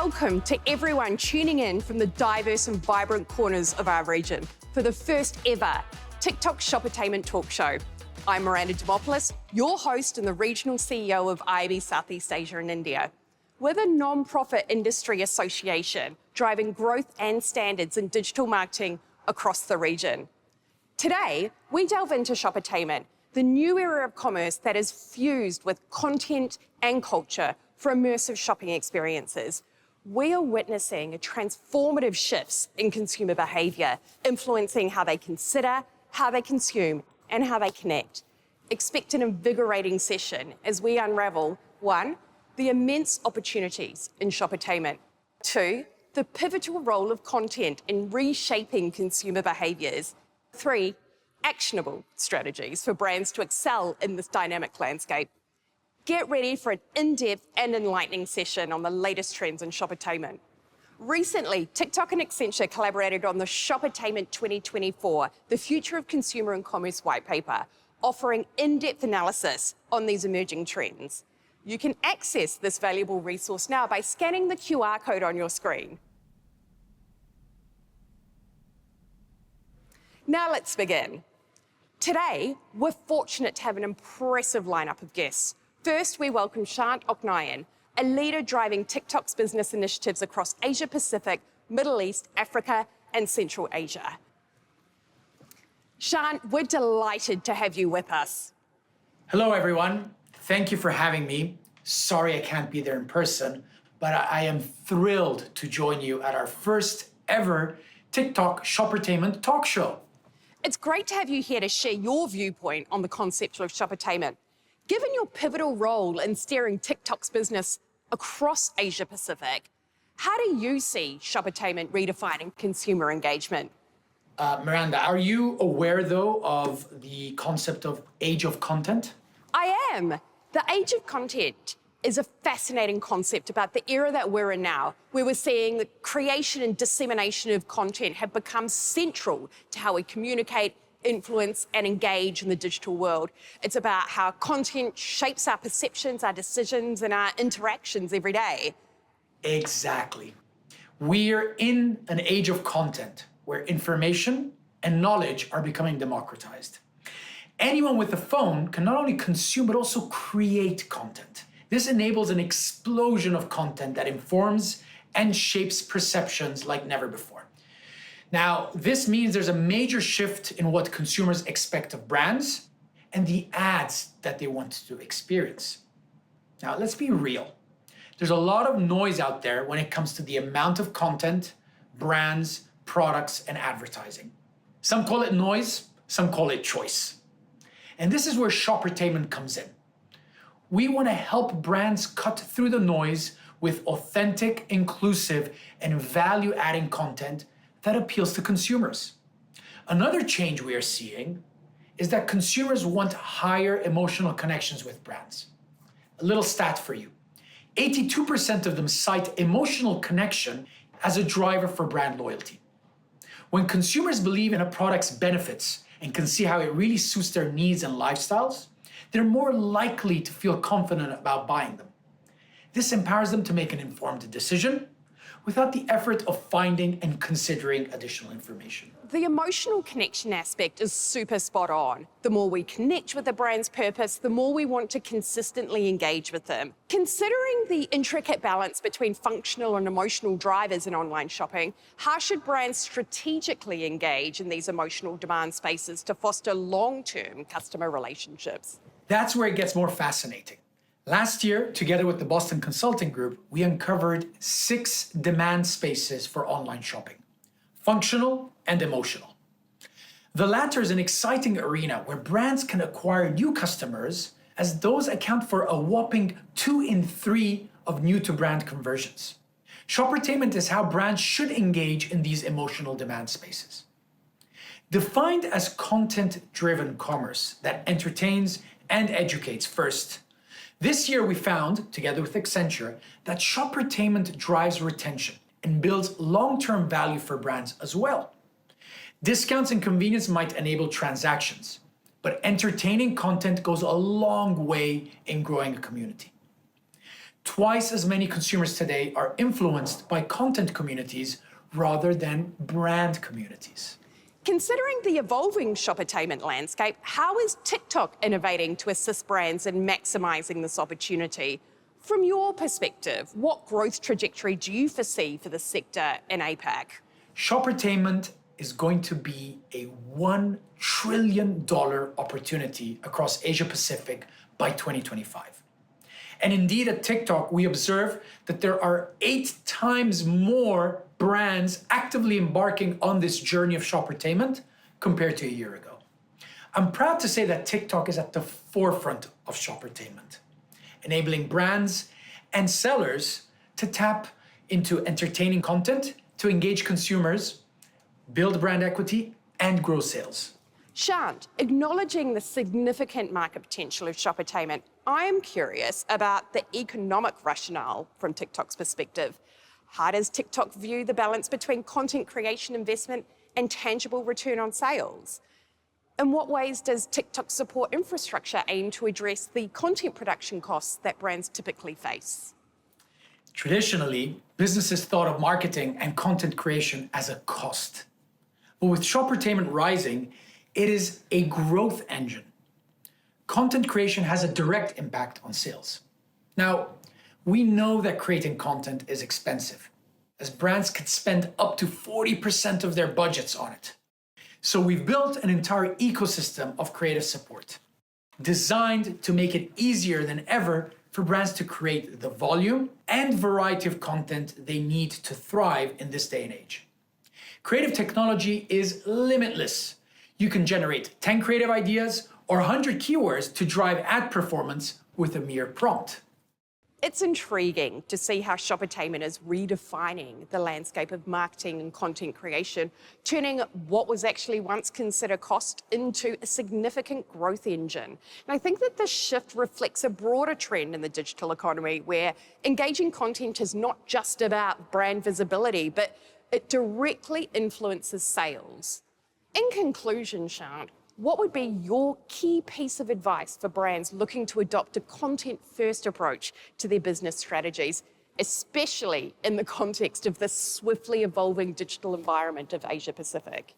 Welcome to everyone tuning in from the diverse and vibrant corners of our region for the first ever TikTok Shoppertainment talk show. I'm Miranda Demopoulos, your host and the Regional CEO of IAB Southeast Asia and India. We're the non-profit industry association driving growth and standards in digital marketing across the region. Today, we delve into Shoppertainment, the new era of commerce that is fused with content and culture for immersive shopping experiences. We are witnessing transformative shifts in consumer behaviour, influencing how they consider, how they consume, and how they connect. Expect an invigorating session as we unravel, 1, the immense opportunities in Shoppertainment. 2, the pivotal role of content in reshaping consumer behaviours. 3, actionable strategies for brands to excel in this dynamic landscape. Get ready for an in-depth and enlightening session on the latest trends in Shoppertainment. Recently, TikTok and Accenture collaborated on the Shoppertainment 2024, the Future of Consumer and Commerce white paper, offering in-depth analysis on these emerging trends. You can access this valuable resource now by scanning the QR code on your screen. Now let's begin. Today, we're fortunate to have an impressive lineup of guests. First, we welcome Shant Ognyan, a leader driving TikTok's business initiatives across Asia Pacific, Middle East, Africa, and Central Asia. Shant, we're delighted to have you with us. Hello, everyone. Thank you for having me. Sorry I can't be there in person, but I am thrilled to join you at our first ever TikTok Shoppertainment talk show. It's great to have you here to share your viewpoint on the concept of Shoppertainment. Given your pivotal role in steering TikTok's business across Asia Pacific, how do you see Shoppertainment redefining consumer engagement? Miranda, are you aware, though, of the concept of age of content? I am. The age of content is a fascinating concept about the era that we're in now, where we're seeing the creation and dissemination of content have become central to how we communicate, influence, and engage in the digital world. It's about how content shapes our perceptions, our decisions, and our interactions every day. Exactly. We're in an age of content where information and knowledge are becoming democratized. Anyone with a phone can not only consume, but also create content. This enables an explosion of content that informs and shapes perceptions like never before. Now, this means there's a major shift in what consumers expect of brands and the ads that they want to experience. Now, let's be real. There's a lot of noise out there when it comes to the amount of content, brands, products, and advertising. Some call it noise, some call it choice. And this is where Shoppertainment comes in. We want to help brands cut through the noise with authentic, inclusive, and value-adding content that appeals to consumers. Another change we are seeing is that consumers want higher emotional connections with brands. A little stat for you. 82% of them cite emotional connection as a driver for brand loyalty. When consumers believe in a product's benefits and can see how it really suits their needs and lifestyles, they're more likely to feel confident about buying them. This empowers them to make an informed decision without the effort of finding and considering additional information. The emotional connection aspect is super spot on. The more we connect with a brand's purpose, the more we want to consistently engage with them. Considering the intricate balance between functional and emotional drivers in online shopping, how should brands strategically engage in these emotional demand spaces to foster long-term customer relationships? That's where it gets more fascinating. Last year, together with the Boston Consulting Group, we uncovered 6 demand spaces for online shopping: functional and emotional. The latter is an exciting arena where brands can acquire new customers, as those account for a whopping 2 in 3 of new-to-brand conversions. Shoppertainment is how brands should engage in these emotional demand spaces. Defined as content-driven commerce that entertains and educates first, this year we found, together with Accenture, that Shoppertainment drives retention and builds long-term value for brands as well. Discounts and convenience might enable transactions, but entertaining content goes a long way in growing a community. Twice as many consumers today are influenced by content communities rather than brand communities. Considering the evolving shoppertainment landscape, how is TikTok innovating to assist brands in maximising this opportunity? From your perspective, what growth trajectory do you foresee for the sector in APAC? Shoppertainment is going to be a $1 trillion opportunity across Asia Pacific by 2025. And indeed, at TikTok, we observe that there are 8 times more brands actively embarking on this journey of shoppertainment compared to a year ago. I'm proud to say that TikTok is at the forefront of shoppertainment, enabling brands and sellers to tap into entertaining content to engage consumers, build brand equity, and grow sales. Shant, acknowledging the significant market potential of shoppertainment, I am curious about the economic rationale from TikTok's perspective. How does TikTok view the balance between content creation investment and tangible return on sales? In what ways does TikTok support infrastructure aim to address the content production costs that brands typically face? Traditionally, businesses thought of marketing and content creation as a cost. But with shoppertainment rising, it is a growth engine. Content creation has a direct impact on sales. Now, we know that creating content is expensive, as brands could spend up to 40% of their budgets on it. So we've built an entire ecosystem of creative support, designed to make it easier than ever for brands to create the volume and variety of content they need to thrive in this day and age. Creative technology is limitless. You can generate 10 creative ideas or 100 keywords to drive ad performance with a mere prompt. It's intriguing to see how shoppertainment is redefining the landscape of marketing and content creation, turning what was actually once considered cost into a significant growth engine. And I think that this shift reflects a broader trend in the digital economy where engaging content is not just about brand visibility, but it directly influences sales. In conclusion, Shant, what would be your key piece of advice for brands looking to adopt a content-first approach to their business strategies, especially in the context of this swiftly evolving digital environment of Asia Pacific?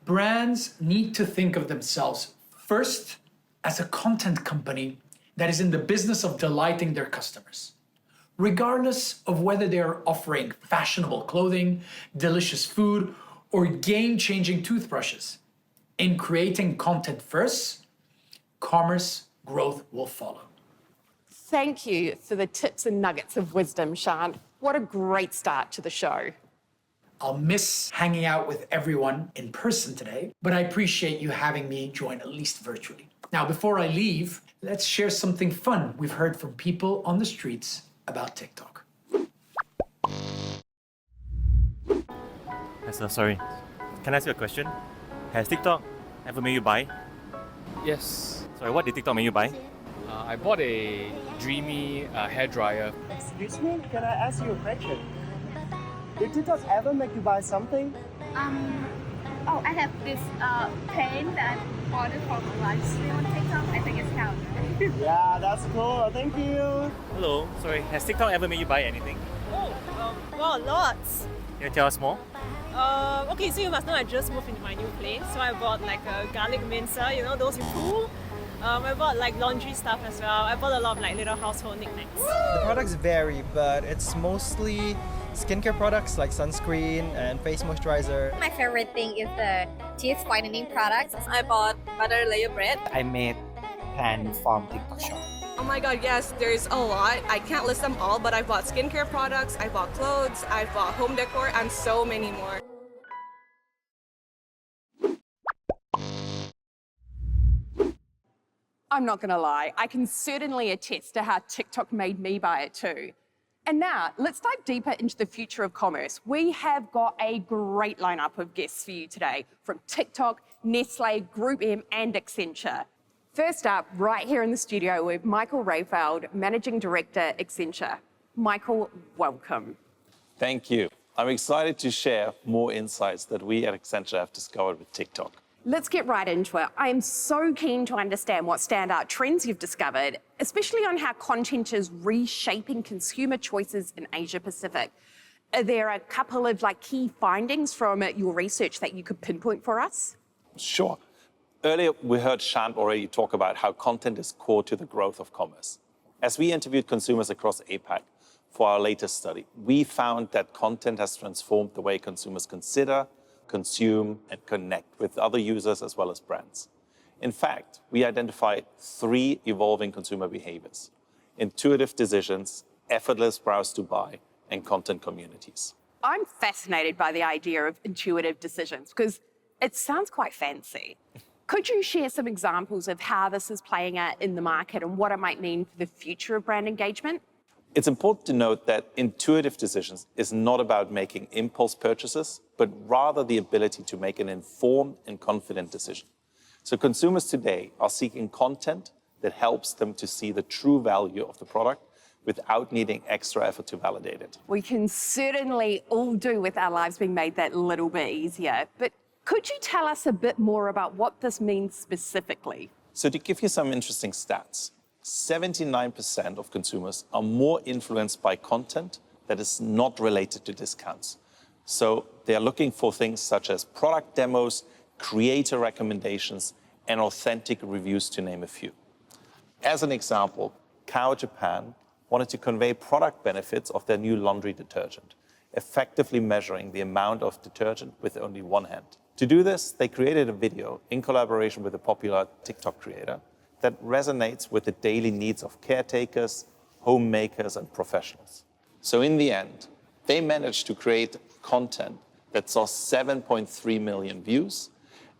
Brands need to think of themselves first as a content company that is in the business of delighting their customers, regardless of whether they are offering fashionable clothing, delicious food, or game-changing toothbrushes. In creating content first, commerce growth will follow. Thank you for the tips and nuggets of wisdom, Shant. What a great start to the show. I'll miss hanging out with everyone in person today, but I appreciate you having me join at least virtually. Now, before I leave, let's share something fun we've heard from people on the streets about TikTok. Hi, sir. Sorry. Can I ask you a question? Has TikTok ever made you buy? Yes, Sorry, what did TikTok make you buy? I bought a Dreamy hairdryer. Excuse me, can I ask you a question? Did TikTok ever make you buy something? Oh, I have this pen that I ordered from a live stream on TikTok. I think it's counts. Yeah, that's cool. Thank you. Hello. Sorry, has TikTok ever made you buy anything? Well, lots. Can you tell us more? Okay, so you must know I just moved into my new place. So I bought like a garlic mincer, you know, those you pull. I bought like laundry stuff as well. I bought a lot of like little household knickknacks. The products vary, but it's mostly skincare products like sunscreen and face moisturizer. My favorite thing is the teeth whitening products. I bought butter layer bread. I made plan from TikTok shop. Oh my god, yes, there's a lot. I can't list them all, but I bought skincare products, I bought clothes, I bought home decor, and so many more. I'm not gonna lie, I can certainly attest to how TikTok made me buy it too. And now, let's dive deeper into the future of commerce. We have got a great lineup of guests for you today, from TikTok, Nestle, Group M, and Accenture. First up, right here in the studio, we have Michael Rayfeld, Managing Director, Accenture. Michael, welcome. Thank you. I'm excited to share more insights that we at Accenture have discovered with TikTok. Let's get right into it. I am so keen to understand what standout trends you've discovered, especially on how content is reshaping consumer choices in Asia Pacific. Are there a couple of key findings from your research that you could pinpoint for us? Sure. Earlier, we heard Shant already talk about how content is core to the growth of commerce. As we interviewed consumers across APAC for our latest study, we found that content has transformed the way consumers consider, consume, and connect with other users as well as brands. In fact, we identified 3 evolving consumer behaviors: intuitive decisions, effortless browse to buy, and content communities. I'm fascinated by the idea of intuitive decisions because it sounds quite fancy. Could you share some examples of how this is playing out in the market and what it might mean for the future of brand engagement? It's important to note that intuitive decisions is not about making impulse purchases, but rather the ability to make an informed and confident decision. So consumers today are seeking content that helps them to see the true value of the product without needing extra effort to validate it. We can certainly all do with our lives being made that little bit easier, but could you tell us a bit more about what this means specifically? So to give you some interesting stats, 79% of consumers are more influenced by content that is not related to discounts. So they are looking for things such as product demos, creator recommendations, and authentic reviews, to name a few. As an example, Kao Japan wanted to convey product benefits of their new laundry detergent, effectively measuring the amount of detergent with only one hand. To do this, they created a video in collaboration with a popular TikTok creator that resonates with the daily needs of caretakers, homemakers, and professionals. So in the end, they managed to create content that saw 7.3 million views,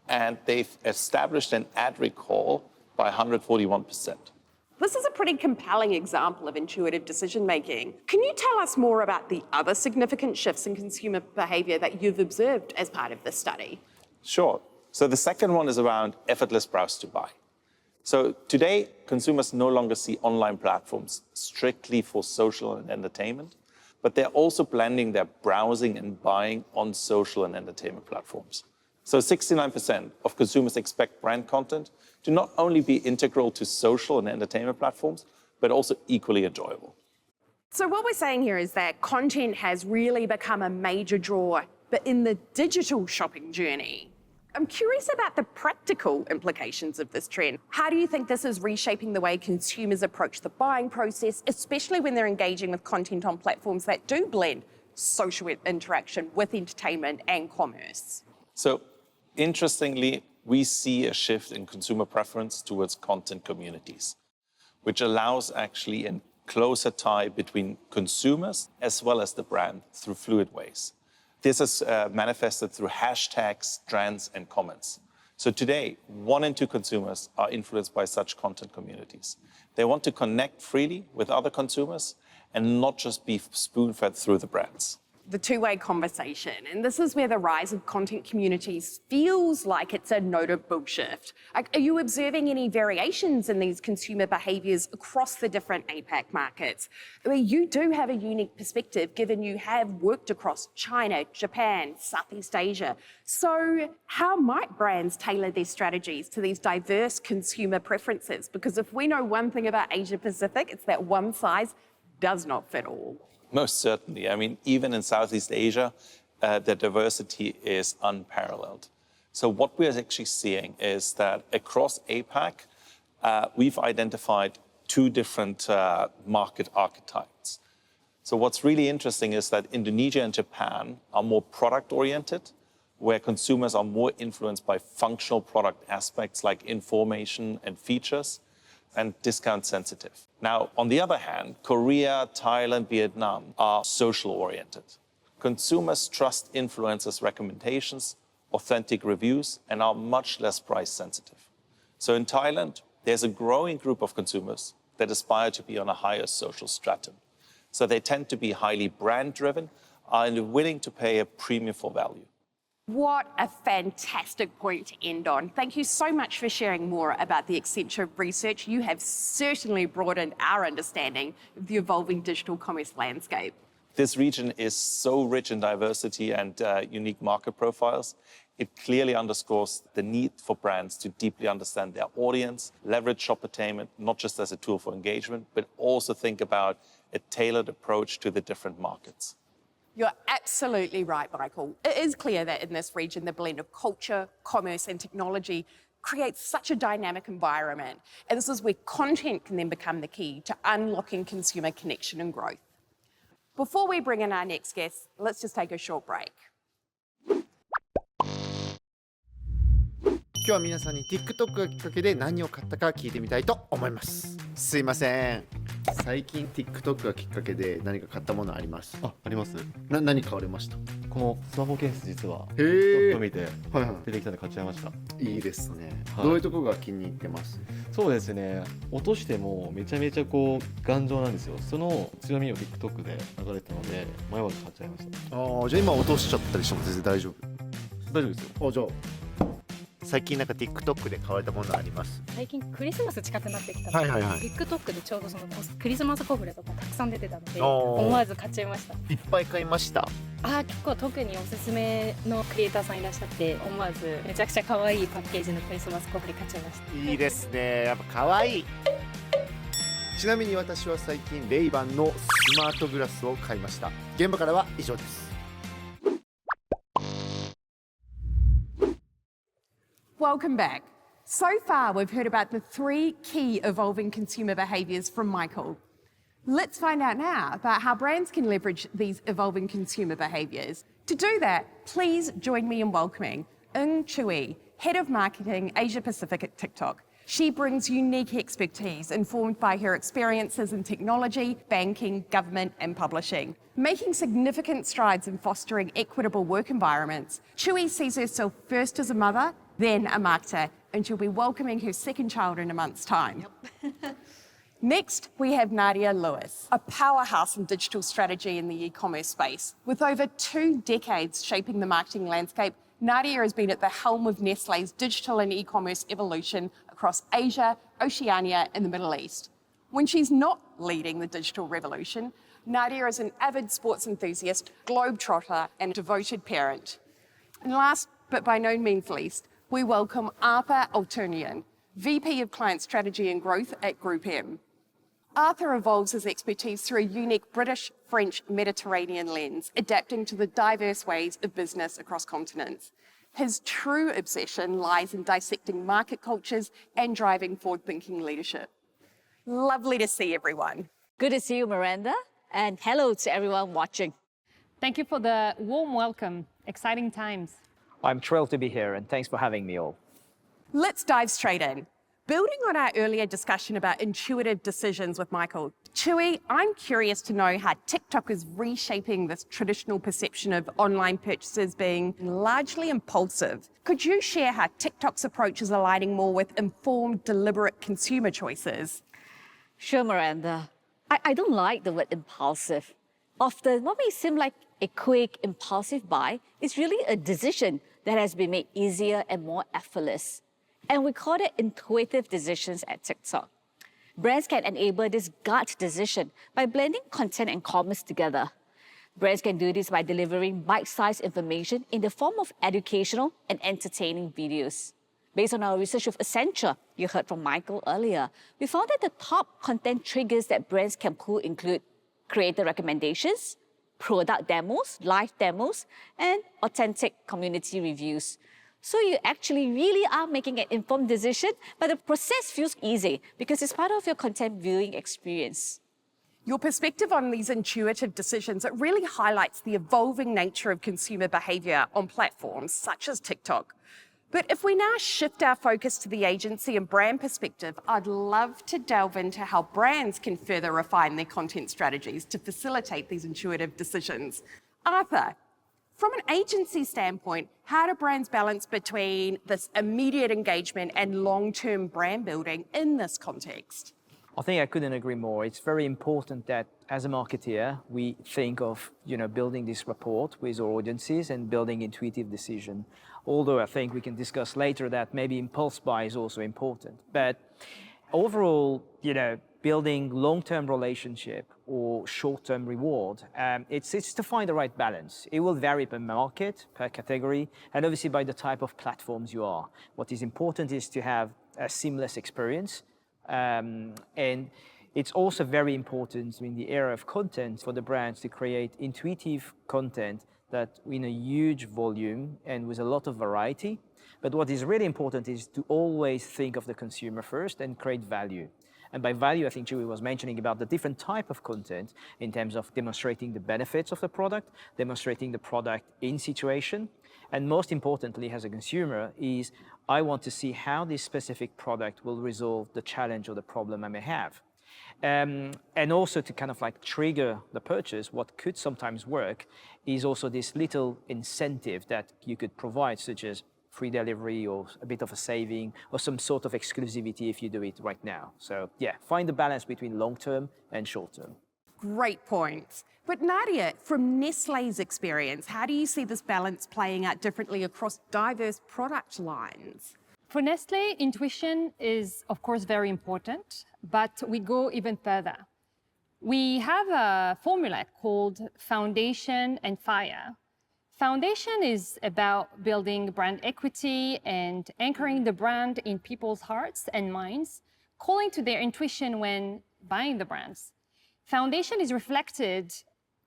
and they've established an ad recall by 141%. This is a pretty compelling example of intuitive decision-making. Can you tell us more about the other significant shifts in consumer behavior that you've observed as part of this study? Sure. So the second one is around effortless browse to buy. So today, consumers no longer see online platforms strictly for social and entertainment, but they're also blending their browsing and buying on social and entertainment platforms. So 69% of consumers expect brand content to not only be integral to social and entertainment platforms, but also equally enjoyable. So what we're saying here is that content has really become a major draw, but in the digital shopping journey. I'm curious about the practical implications of this trend. How do you think this is reshaping the way consumers approach the buying process, especially when they're engaging with content on platforms that do blend social interaction with entertainment and commerce? So interestingly, we see a shift in consumer preference towards content communities, which allows actually a closer tie between consumers as well as the brand through fluid ways. This is manifested through hashtags, trends, and comments. So today, 1 in 2 consumers are influenced by such content communities. They want to connect freely with other consumers and not just be spoon-fed through the brands. The two-way conversation. And this is where the rise of content communities feels like it's a notable shift. Are you observing any variations in these consumer behaviours across the different APAC markets? I mean, you do have a unique perspective given you have worked across China, Japan, Southeast Asia. So how might brands tailor their strategies to these diverse consumer preferences? Because if we know one thing about Asia Pacific, it's that one size does not fit all. Most certainly. I mean, even in Southeast Asia, the diversity is unparalleled. So what we're actually seeing is that across APAC, we've identified 2 different market archetypes. So what's really interesting is that Indonesia and Japan are more product-oriented, where consumers are more influenced by functional product aspects like information and features, and discount sensitive. Now, on the other hand, Korea, Thailand, Vietnam are social-oriented. Consumers trust influencers' recommendations, authentic reviews, and are much less price sensitive. So in Thailand, there's a growing group of consumers that aspire to be on a higher social stratum. So they tend to be highly brand-driven and willing to pay a premium for value. What a fantastic point to end on. Thank you so much for sharing more about the Accenture research. You have certainly broadened our understanding of the evolving digital commerce landscape. This region is so rich in diversity and unique market profiles. It clearly underscores the need for brands to deeply understand their audience, leverage shoppertainment, not just as a tool for engagement, but also think about a tailored approach to the different markets. You're absolutely right, Michael. It is clear that in this region, the blend of culture, commerce, and technology creates such a dynamic environment. And this is where content can then become the key to unlocking consumer connection and growth. Before we bring in our next guest, let's just take a short break. 今日は皆さんに TikTok がきっかけで何を買ったか聞いてみたいと思います。すいません。最近 TikTok がきっかけで何か買ったものあります？あります。何買われました？このスマホケース実は TikTok を見て出てきたので買っちゃいました。いいですね。どういうところが気に入ってます？そうですね。落としてもめちゃめちゃこう頑丈なんですよ。その強みを TikTok で流れてたので迷わず買っちゃいました。ああ、じゃあ今落としちゃったりしても全然大丈夫？大丈夫ですよ。じゃあ最近なんか TikTok で買われたものあります？最近クリスマス近くなってきたので、TikTok でちょうどそのクリスマスコフレとかたくさん出てたので思わず買っちゃいました。いっぱい買いました。結構特におすすめのクリエイターさんいらっしゃって思わずめちゃくちゃ可愛いパッケージのクリスマスコフレ買っちゃいました。いいですね。やっぱ可愛い。ちなみに私は最近レイバンのスマートグラスを買いました。現場からは以上です。Welcome back. So far, we've heard about the 3 key evolving consumer behaviours from Michael. Let's find out now about how brands can leverage these evolving consumer behaviours. To do that, please join me in welcoming Ng Chui, Head of Marketing Asia Pacific at TikTok. She brings unique expertise informed by her experiences in technology, banking, government, and publishing. Making significant strides in fostering equitable work environments, Chui sees herself first as a mother, then a marketer, and she'll be welcoming her second child in a month's time. Yep. Next, we have Nadia Lewis, a powerhouse in digital strategy in the e-commerce space. With over 2 decades shaping the marketing landscape, Nadia has been at the helm of Nestlé's digital and e-commerce evolution across Asia, Oceania, and the Middle East. When she's not leading the digital revolution, Nadia is an avid sports enthusiast, globetrotter, and devoted parent. And last, but by no means least, we welcome Arthur Alternian, VP of Client Strategy and Growth at Group M. Arthur evolves his expertise through a unique British, French, Mediterranean lens, adapting to the diverse ways of business across continents. His true obsession lies in dissecting market cultures and driving forward-thinking leadership. Lovely to see everyone. Good to see you, Miranda, and hello to everyone watching. Thank you for the warm welcome. Exciting times. I'm thrilled to be here, and thanks for having me all. Let's dive straight in. Building on our earlier discussion about intuitive decisions with Michael, Chui, I'm curious to know how TikTok is reshaping this traditional perception of online purchases being largely impulsive. Could you share how TikTok's approach is aligning more with informed, deliberate consumer choices? Sure, Miranda. I don't like the word impulsive. Often, what may seem like a quick, impulsive buy is really a decision that has been made easier and more effortless. And we call it intuitive decisions at TikTok. Brands can enable this gut decision by blending content and commerce together. Brands can do this by delivering bite-sized information in the form of educational and entertaining videos. Based on our research with Accenture, you heard from Michael earlier, we found that the top content triggers that brands can pull include creator recommendations, product demos, live demos, and authentic community reviews. So you actually really are making an informed decision, but the process feels easy because it's part of your content viewing experience. Your perspective on these intuitive decisions, it really highlights the evolving nature of consumer behaviour on platforms such as TikTok. But if we now shift our focus to the agency and brand perspective, I'd love to delve into how brands can further refine their content strategies to facilitate these intuitive decisions. Arthur, from an agency standpoint, how do brands balance between this immediate engagement and long-term brand building in this context? I think I couldn't agree more. It's very important that as a marketeer, we think of building this rapport with our audiences and building intuitive decision. Although I think we can discuss later that maybe impulse buy is also important. But overall, building long-term relationship or short-term reward, it's to find the right balance. It will vary per market, per category, and obviously by the type of platforms you are. What is important is to have a seamless experience. And it's also very important in the era of content for the brands to create intuitive content that in a huge volume and with a lot of variety. But what is really important is to always think of the consumer first and create value. And by value, I think Chewy was mentioning about the different type of content in terms of demonstrating the benefits of the product, demonstrating the product in situation. And most importantly, as a consumer, is I want to see how this specific product will resolve the challenge or the problem I may have. And also to kind of like trigger the purchase, what could sometimes work is also this little incentive that you could provide, such as free delivery or a bit of a saving or some sort of exclusivity if you do it right now. So yeah, find the balance between long-term and short-term. Great points. But Nadia, from Nestlé's experience, how do you see this balance playing out differently across diverse product lines? For Nestlé, intuition is, of course, very important, but we go even further. We have a formula called Foundation and Fire. Foundation is about building brand equity and anchoring the brand in people's hearts and minds, calling to their intuition when buying the brands. Foundation is reflected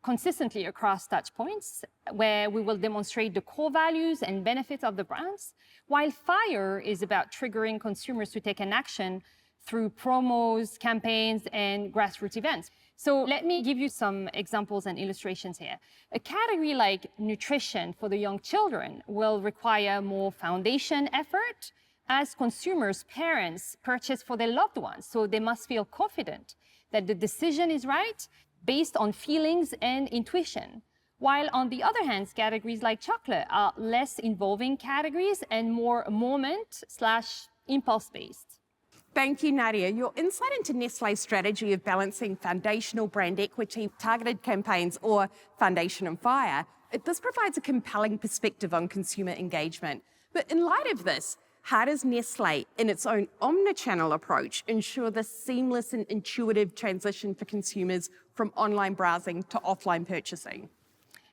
consistently across touch points, where we will demonstrate the core values and benefits of the brands, while Fire is about triggering consumers to take an action through promos, campaigns, and grassroots events. So let me give you some examples and illustrations here. A category like nutrition for the young children will require more foundation effort as consumers, parents purchase for their loved ones. So they must feel confident that the decision is right based on feelings and intuition. While on the other hand, categories like chocolate are less involving categories and more moment/impulse-based. Thank you, Nadia. Your insight into Nestlé's strategy of balancing foundational brand equity, targeted campaigns, or Foundation and Fire, this provides a compelling perspective on consumer engagement. But in light of this, how does Nestlé, in its own omnichannel approach, ensure the seamless and intuitive transition for consumers from online browsing to offline purchasing?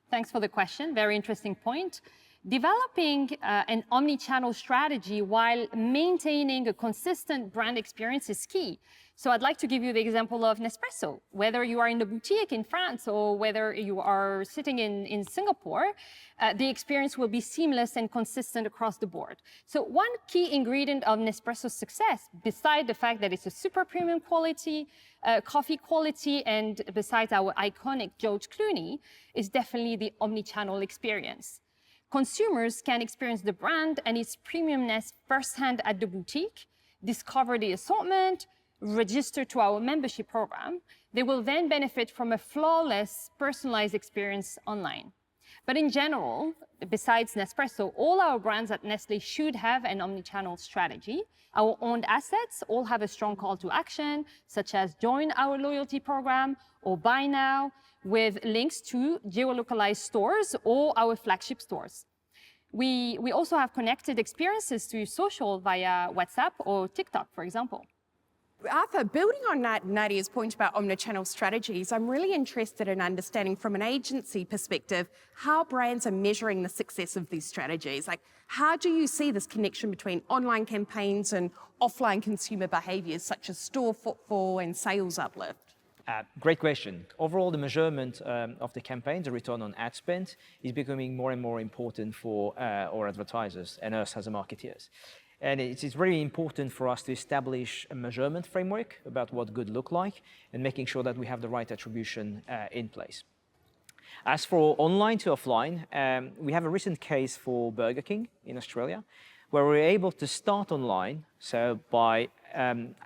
Thanks for the question. Very interesting point. Developing an omni-channel strategy while maintaining a consistent brand experience is key. So I'd like to give you the example of Nespresso. Whether you are in the boutique in France or whether you are sitting in Singapore, the experience will be seamless and consistent across the board. So one key ingredient of Nespresso's success, beside the fact that it's a super premium quality, coffee quality, and besides our iconic George Clooney, is definitely the omni-channel experience. Consumers can experience the brand and its premiumness firsthand at the boutique, discover the assortment, register to our membership program. They will then benefit from a flawless, personalized experience online. But in general, besides Nespresso, all our brands at Nestlé should have an omnichannel strategy. Our owned assets all have a strong call to action, such as join our loyalty program or buy now, with links to geolocalized stores or our flagship stores. We also have connected experiences to social via WhatsApp or TikTok, for example. Arthur, building on Nadia's point about omnichannel strategies, I'm really interested in understanding from an agency perspective how brands are measuring the success of these strategies. Like, how do you see this connection between online campaigns and offline consumer behaviors such as store footfall and sales uplift? Great question. Overall, the measurement of the campaign, the return on ad spend, is becoming more and more important for our advertisers and us as marketeers. And it is very important for us to establish a measurement framework about what good look like and making sure that we have the right attribution in place. As for online to offline, we have a recent case for Burger King in Australia, where we're able to start online, so by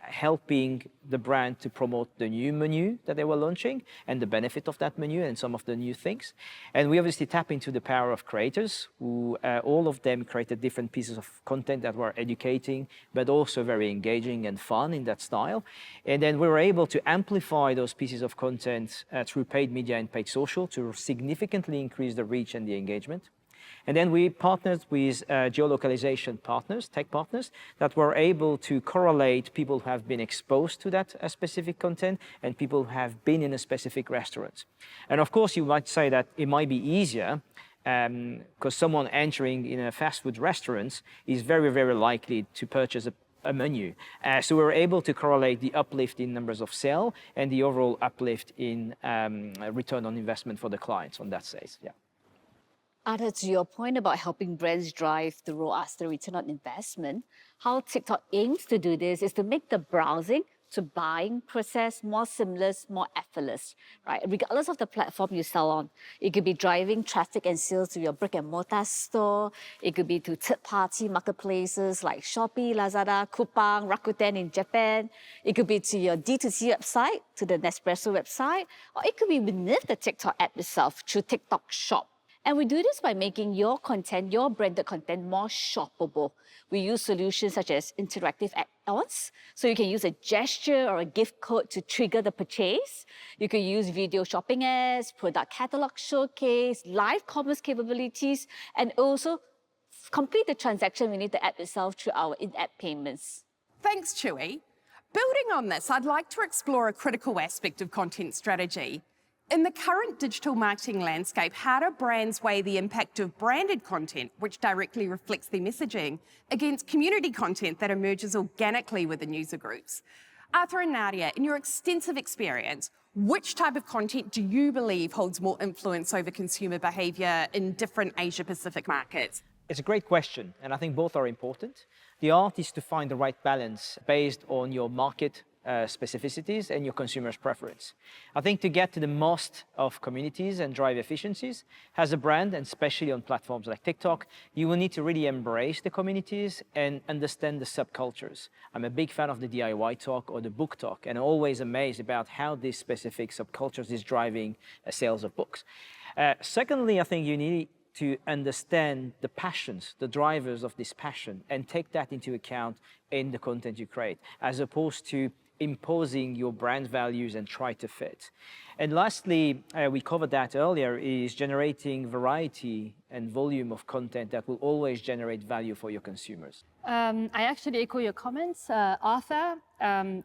helping the brand to promote the new menu that they were launching and the benefit of that menu and some of the new things. And we obviously tap into the power of creators who all of them created different pieces of content that were educating, but also very engaging and fun in that style. And then we were able to amplify those pieces of content through paid media and paid social to significantly increase the reach and the engagement. And then we partnered with geolocalization partners, tech partners, that were able to correlate people who have been exposed to that specific content and people who have been in a specific restaurant. And of course, you might say that it might be easier because someone entering in a fast food restaurant is very, very likely to purchase a menu. So we were able to correlate the uplift in numbers of sale and the overall uplift in return on investment for the clients on that sales. Yeah. Arthur, to your point about helping brands drive the ROAS, the return on investment, how TikTok aims to do this is to make the browsing to buying process more seamless, more effortless, right? Regardless of the platform you sell on. It could be driving traffic and sales to your brick and mortar store. It could be to third-party marketplaces like Shopee, Lazada, Coupang, Rakuten in Japan. It could be to your D2C website, to the Nespresso website, or it could be beneath the TikTok app itself through TikTok Shop. And we do this by making your content, your branded content, more shoppable. We use solutions such as interactive add-ons, so you can use a gesture or a gift code to trigger the purchase. You can use video shopping ads, product catalog showcase, live commerce capabilities, and also complete the transaction beneath the app itself through our in-app payments. Thanks, Chewy. Building on this, I'd like to explore a critical aspect of content strategy. In the current digital marketing landscape, how do brands weigh the impact of branded content, which directly reflects their messaging, against community content that emerges organically within user groups? Arthur and Nadia, in your extensive experience, which type of content do you believe holds more influence over consumer behaviour in different Asia-Pacific markets? It's a great question, and I think both are important. The art is to find the right balance based on your market specificities and your consumer's preference. I think to get to the most of communities and drive efficiencies, as a brand, and especially on platforms like TikTok, you will need to really embrace the communities and understand the subcultures. I'm a big fan of the DIY talk or the book talk, and always amazed about how these specific subcultures is driving sales of books. Secondly, I think you need to understand the passions, the drivers of this passion, and take that into account in the content you create, as opposed to imposing your brand values and try to fit. And lastly, we covered that earlier, is generating variety and volume of content that will always generate value for your consumers. I actually echo your comments, Arthur.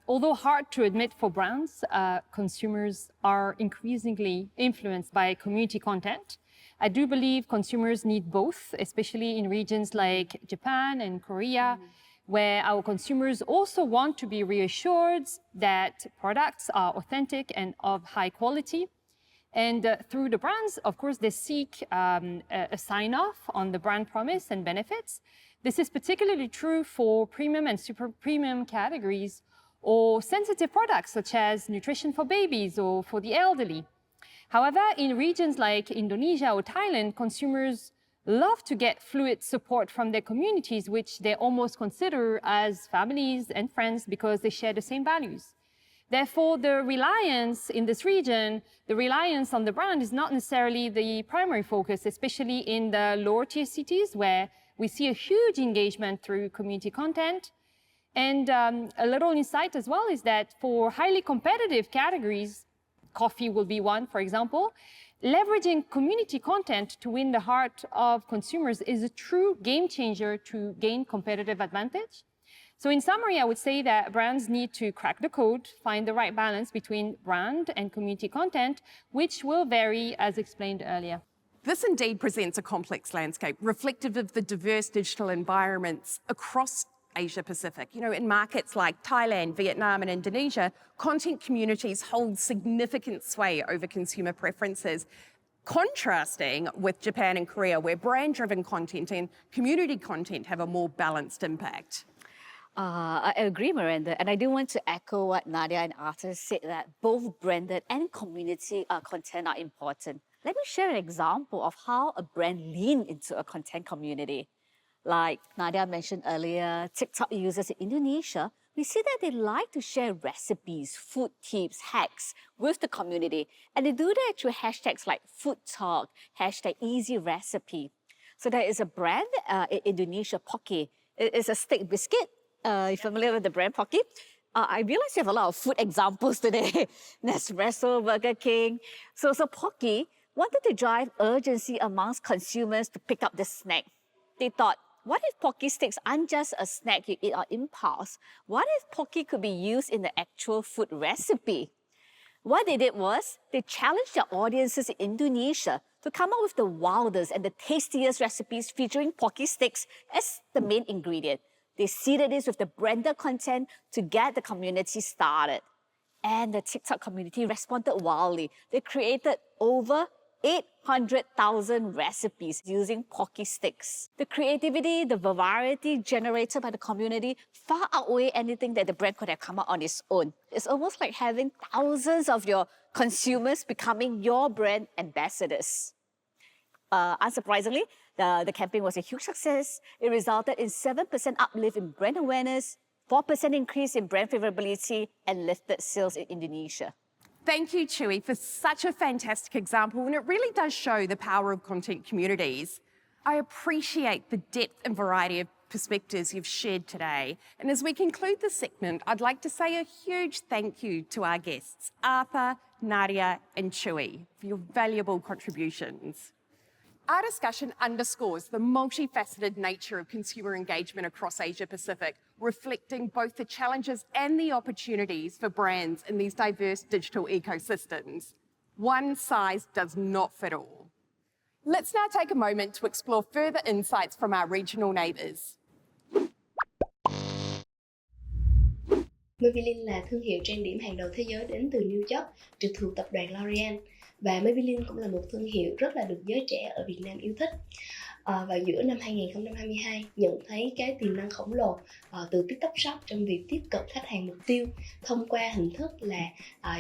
Although hard to admit for brands, consumers are increasingly influenced by community content. I do believe consumers need both, especially in regions like Japan and Korea, where our consumers also want to be reassured that products are authentic and of high quality. And through the brands, of course, they seek a sign-off on the brand promise and benefits. This is particularly true for premium and super premium categories or sensitive products such as nutrition for babies or for the elderly. However, in regions like Indonesia or Thailand, consumers love to get fluid support from their communities, which they almost consider as families and friends because they share the same values. Therefore, the reliance in this region, the reliance on the brand is not necessarily the primary focus, especially in the lower tier cities where we see a huge engagement through community content. And a little insight as well is that for highly competitive categories, coffee will be one, for example, leveraging community content to win the heart of consumers is a true game changer to gain competitive advantage. So in summary, I would say that brands need to crack the code, find the right balance between brand and community content, which will vary as explained earlier. This indeed presents a complex landscape, reflective of the diverse digital environments across Asia Pacific. You know, in markets like Thailand, Vietnam, and Indonesia, content communities hold significant sway over consumer preferences, contrasting with Japan and Korea, where brand-driven content and community content have a more balanced impact. I agree, Miranda, and I do want to echo what Nadia and Arthur said, that both branded and community content are important. Let me share an example of how a brand leans into a content community. Like Nadia mentioned earlier, TikTok users in Indonesia, we see that they like to share recipes, food tips, hacks with the community. And they do that through hashtags like food talk, hashtag easy recipe. So there is a brand in Indonesia, Pocky. It's a steak biscuit. You're familiar with the brand Pocky? I realize you have a lot of food examples today. Nespresso, Burger King. So Pocky wanted to drive urgency amongst consumers to pick up the snack. They thought, what if Pocky sticks aren't just a snack you eat on impulse? What if Pocky could be used in the actual food recipe? What they did was, they challenged their audiences in Indonesia to come up with the wildest and the tastiest recipes featuring Pocky sticks as the main ingredient. They seeded this with the branded content to get the community started. And the TikTok community responded wildly. They created over 800,000 recipes using Pocky sticks. The creativity, the variety generated by the community far outweigh anything that the brand could have come up on its own. It's almost like having thousands of your consumers becoming your brand ambassadors. Unsurprisingly, the campaign was a huge success. It resulted in 7% uplift in brand awareness, 4% increase in brand favorability, and lifted sales in Indonesia. Thank you, Chewy, for such a fantastic example, and it really does show the power of content communities. I appreciate the depth and variety of perspectives you've shared today. And as we conclude this segment, I'd like to say a huge thank you to our guests, Arthur, Nadia, and Chewy, for your valuable contributions. Our discussion underscores the multifaceted nature of consumer engagement across Asia Pacific, reflecting both the challenges and the opportunities for brands in these diverse digital ecosystems. One size does not fit all. Let's now take a moment to explore further insights from our regional neighbours. Maybelline là thương hiệu trang điểm hàng đầu thế giới đến từ New York, trực thuộc tập đoàn L'Oreal. Và Maybelline cũng là một thương hiệu rất là được giới trẻ ở Việt Nam yêu thích. Vào giữa năm 2022, nhận thấy cái tiềm năng khổng lồ từ TikTok Shop trong việc tiếp cận khách hàng mục tiêu thông qua hình thức là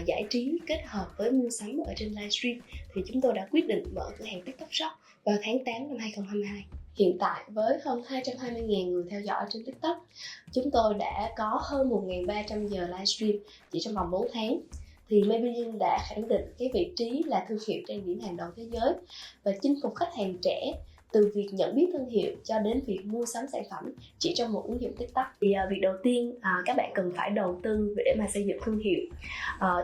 giải trí kết hợp với mua sắm ở trên livestream, thì chúng tôi đã quyết định mở cửa hàng TikTok Shop vào tháng 8 năm 2022. Hiện tại với hơn 220.000 người theo dõi trên TikTok, chúng tôi đã có hơn 1.300 giờ livestream chỉ trong vòng 4 tháng. Thì Maybelline đã khẳng định cái vị trí là thương hiệu trang điểm hàng đầu thế giới và chinh phục khách hàng trẻ từ việc nhận biết thương hiệu cho đến việc mua sắm sản phẩm chỉ trong một ứng dụng TikTok. Thì việc đầu tiên các bạn cần phải đầu tư để mà xây dựng thương hiệu.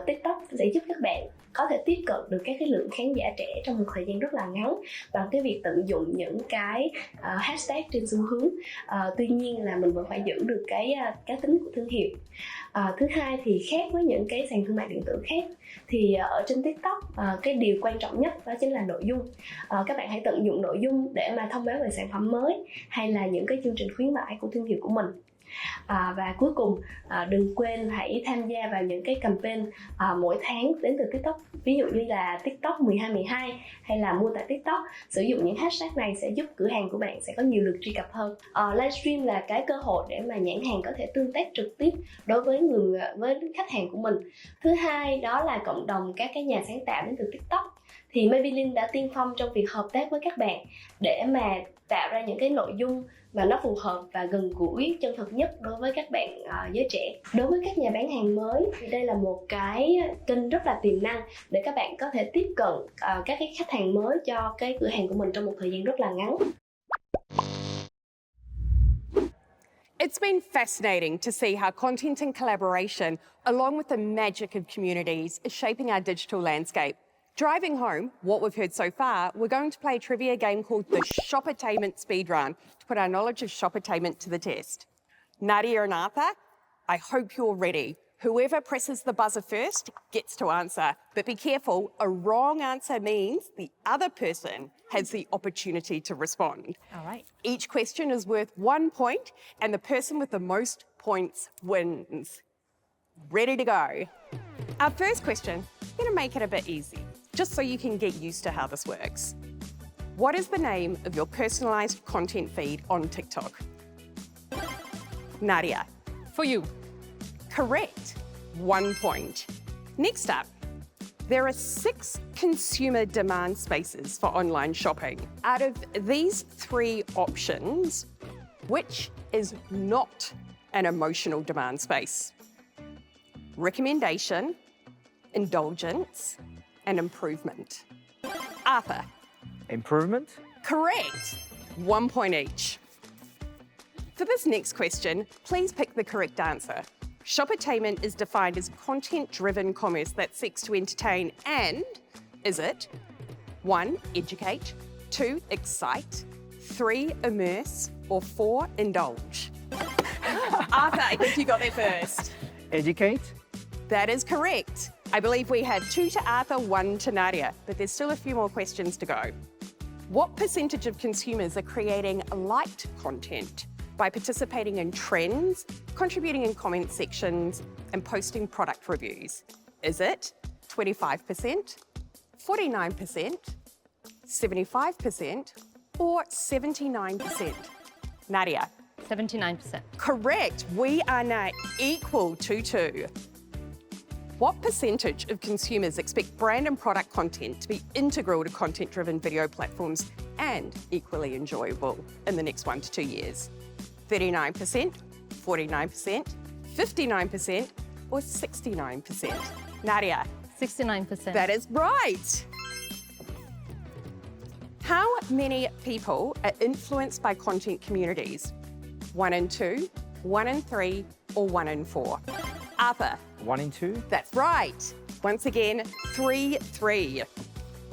TikTok sẽ giúp các bạn có thể tiếp cận được các cái lượng khán giả trẻ trong một thời gian rất là ngắn bằng cái việc tận dụng những cái hashtag trên xu hướng. Tuy nhiên là mình vẫn phải giữ được cái cá tính của thương hiệu. Thứ hai thì khác với những cái sàn thương mại điện tử khác thì ở trên TikTok cái điều quan trọng nhất đó chính là nội dung. Các bạn hãy tận dụng nội dung để mà thông báo về sản phẩm mới hay là những cái chương trình khuyến mãi của thương hiệu của mình. Và cuối cùng đừng quên hãy tham gia vào những cái campaign mỗi tháng đến từ TikTok, ví dụ như là TikTok 12/12 hay là mua tại TikTok. Sử dụng những hashtag này sẽ giúp cửa hàng của bạn sẽ có nhiều lượt truy cập hơn. Livestream là cái cơ hội để mà nhãn hàng có thể tương tác trực tiếp đối với khách hàng của mình. Thứ hai đó là cộng đồng các cái nhà sáng tạo đến từ TikTok. Thì Maybelline đã tiên phong trong việc hợp tác với các bạn để mà tạo ra những cái nội dung mà nó phù hợp và gần gũi, chân thực nhất đối với các bạn giới trẻ. Đối với các nhà bán hàng mới thì đây là một cái kênh rất là tiềm năng để các bạn có thể tiếp cận các cái khách hàng mới cho cái cửa hàng của mình trong một thời gian rất là ngắn. It's been fascinating to see how content and collaboration, along with the magic of communities, is shaping our digital landscape. Driving home what we've heard so far, we're going to play a trivia game called the Shoppertainment Speedrun to put our knowledge of shoppertainment to the test. Nadia and Arthur, I hope you're ready. Whoever presses the buzzer first gets to answer. But be careful, a wrong answer means the other person has the opportunity to respond. All right. Each question is worth 1 point, and the person with the most points wins. Ready to go. Our first question, I'm going to make it a bit easy, just so you can get used to how this works. What is the name of your personalised content feed on TikTok? Nadia. For you. Correct. 1 point. Next up, there are 6 consumer demand spaces for online shopping. Out of these 3 options, which is not an emotional demand space? Recommendation, indulgence, and improvement. Arthur. Improvement? Correct. 1 point each. For this next question, please pick the correct answer. Shoppertainment is defined as content-driven commerce that seeks to entertain and, is it 1. Educate. 2. Excite. 3. Immerse. Or 4. Indulge. Arthur, I think you got there first. Educate. That is correct. I believe we have 2 to Arthur, 1 to Nadia, but there's still a few more questions to go. What percentage of consumers are creating liked content by participating in trends, contributing in comment sections, and posting product reviews? Is it 25%, 49%, 75%, or 79%? Nadia? 79%. Correct. We are now equal to 2. What percentage of consumers expect brand and product content to be integral to content-driven video platforms and equally enjoyable in the next 1 to 2 years? 39%, 49%, 59%, or 69%? Nadia? 69%. That is right. How many people are influenced by content communities? 1 in 2, 1 in 3, or 1 in 4? Arthur? 1 in 2. That's right. Once again, 3-3.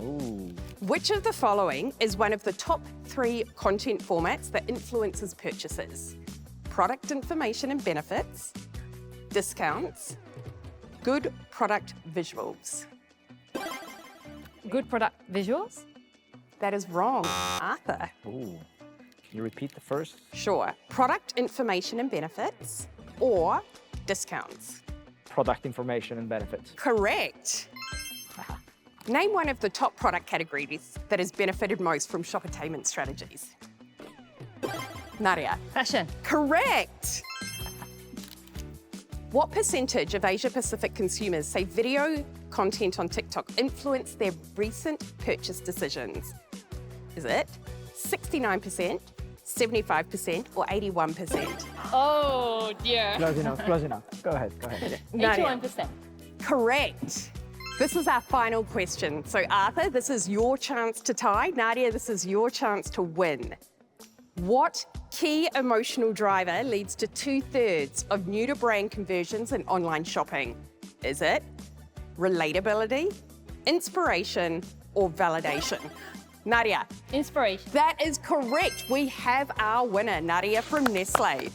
Ooh. Which of the following is one of the top 3 content formats that influences purchases? Product information and benefits, discounts, good product visuals. Good product visuals? That is wrong. Arthur? Ooh. Can you repeat the first? Sure. Product information and benefits or discounts. Product information and benefits. Correct. Name one of the top product categories that has benefited most from shop-attainment strategies. Nadia? Fashion. Correct. What percentage of Asia-Pacific consumers say video content on TikTok influenced their recent purchase decisions? Is it 69%, 75%, or 81%? Oh dear. Close enough, close enough. Go ahead. 81%. Correct. This is our final question. So Arthur, this is your chance to tie. Nadia, this is your chance to win. What key emotional driver leads to 2/3 of new-to-brand conversions in online shopping? Is it relatability, inspiration, or validation? Nadia? Inspiration. That is correct. We have our winner, Nadia from Nestle.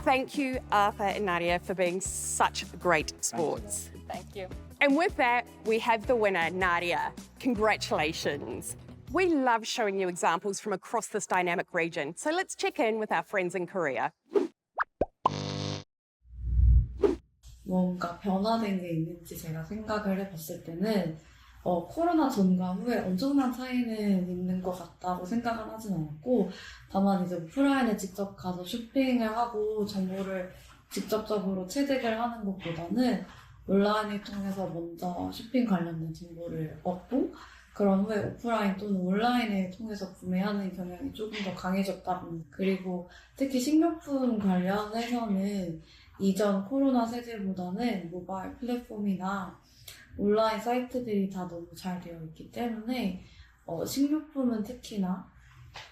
Thank you, Arthur and Nadia, for being such great sports. Thank you. And with that, we have the winner, Nadia. Congratulations. We love showing you examples from across this dynamic region. So let's check in with our friends in Korea. 뭔가 변화된 게 있는지 제가 생각을 해봤을 때는 코로나 전과 후에 엄청난 차이는 있는 것 같다고 생각은 하진 않았고, 다만 이제 오프라인에 직접 가서 쇼핑을 하고 정보를 직접적으로 체득을 하는 것보다는 온라인을 통해서 먼저 쇼핑 관련된 정보를 얻고 그런 후에 오프라인 또는 온라인을 통해서 구매하는 경향이 조금 더 강해졌다고. 그리고 특히 식료품 관련해서는 이전 코로나 세대보다는 모바일 플랫폼이나 온라인 사이트들이 다 너무 잘 되어 있기 때문에 식료품은 특히나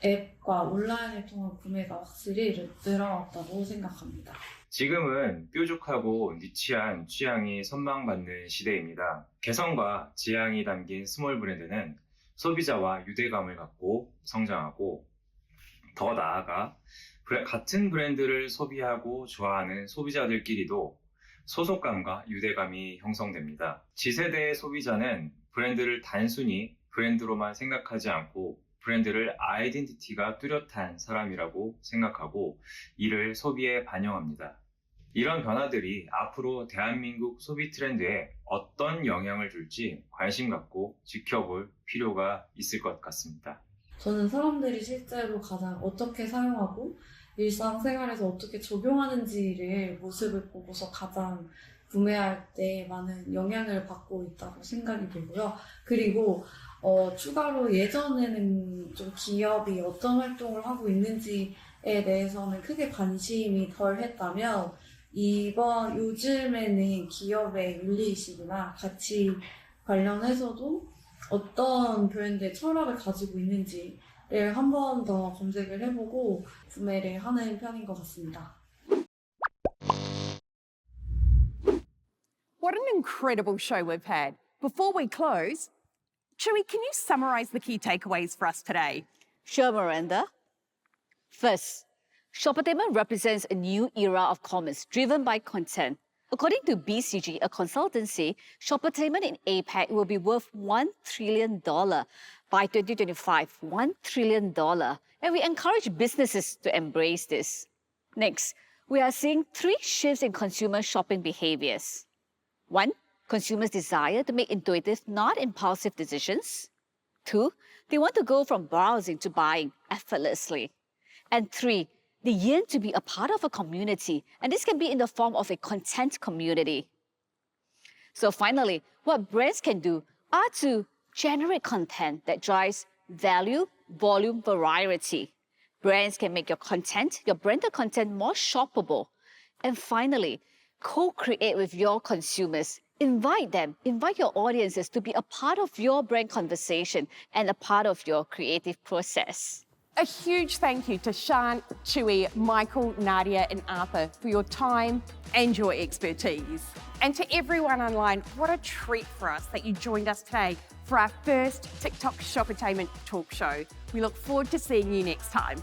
앱과 온라인을 통한 구매가 확실히 늘어났다고 생각합니다. 지금은 뾰족하고 니치한 취향이 선망받는 시대입니다. 개성과 지향이 담긴 스몰 브랜드는 소비자와 유대감을 갖고 성장하고, 더 나아가 같은 브랜드를 소비하고 좋아하는 소비자들끼리도 소속감과 유대감이 형성됩니다. G세대의 소비자는 브랜드를 단순히 브랜드로만 생각하지 않고 브랜드를 아이덴티티가 뚜렷한 사람이라고 생각하고 이를 소비에 반영합니다. 이런 변화들이 앞으로 대한민국 소비 트렌드에 어떤 영향을 줄지 관심 갖고 지켜볼 필요가 있을 것 같습니다. 저는 사람들이 실제로 가장 어떻게 사용하고 일상생활에서 어떻게 적용하는지를 모습을 보고서 가장 구매할 때 많은 영향을 받고 있다고 생각이 들고요. 그리고 추가로 예전에는 좀 기업이 어떤 활동을 하고 있는지에 대해서는 크게 관심이 덜 했다면 요즘에는 기업의 윤리의식이나 가치 관련해서도 어떤 브랜드의 철학을 가지고 있는지를 한 번 더 검색을 해보고 구매를 하는 편인 것 같습니다. What an incredible show we've had. Before we close, Chewy, can you summarize the key takeaways for us today? Sure, Miranda. First, Shoppertainment represents a new era of commerce driven by content. According to BCG, a consultancy, Shoppertainment in APAC will be worth $1 trillion by 2025. $1 trillion. And we encourage businesses to embrace this. Next, we are seeing 3 shifts in consumer shopping behaviors. 1, consumers' desire to make intuitive, not impulsive decisions. 2, they want to go from browsing to buying effortlessly. And 3, they yearn to be a part of a community, and this can be in the form of a content community. So finally, what brands can do are to generate content that drives value, volume, variety. Brands can make your content, your branded content, more shoppable. And finally, co-create with your consumers. Invite them, invite your audiences to be a part of your brand conversation and a part of your creative process. A huge thank you to Sian, Chewy, Michael, Nadia, and Arthur for your time and your expertise. And to everyone online, what a treat for us that you joined us today for our first TikTok Shoppertainment talk show. We look forward to seeing you next time.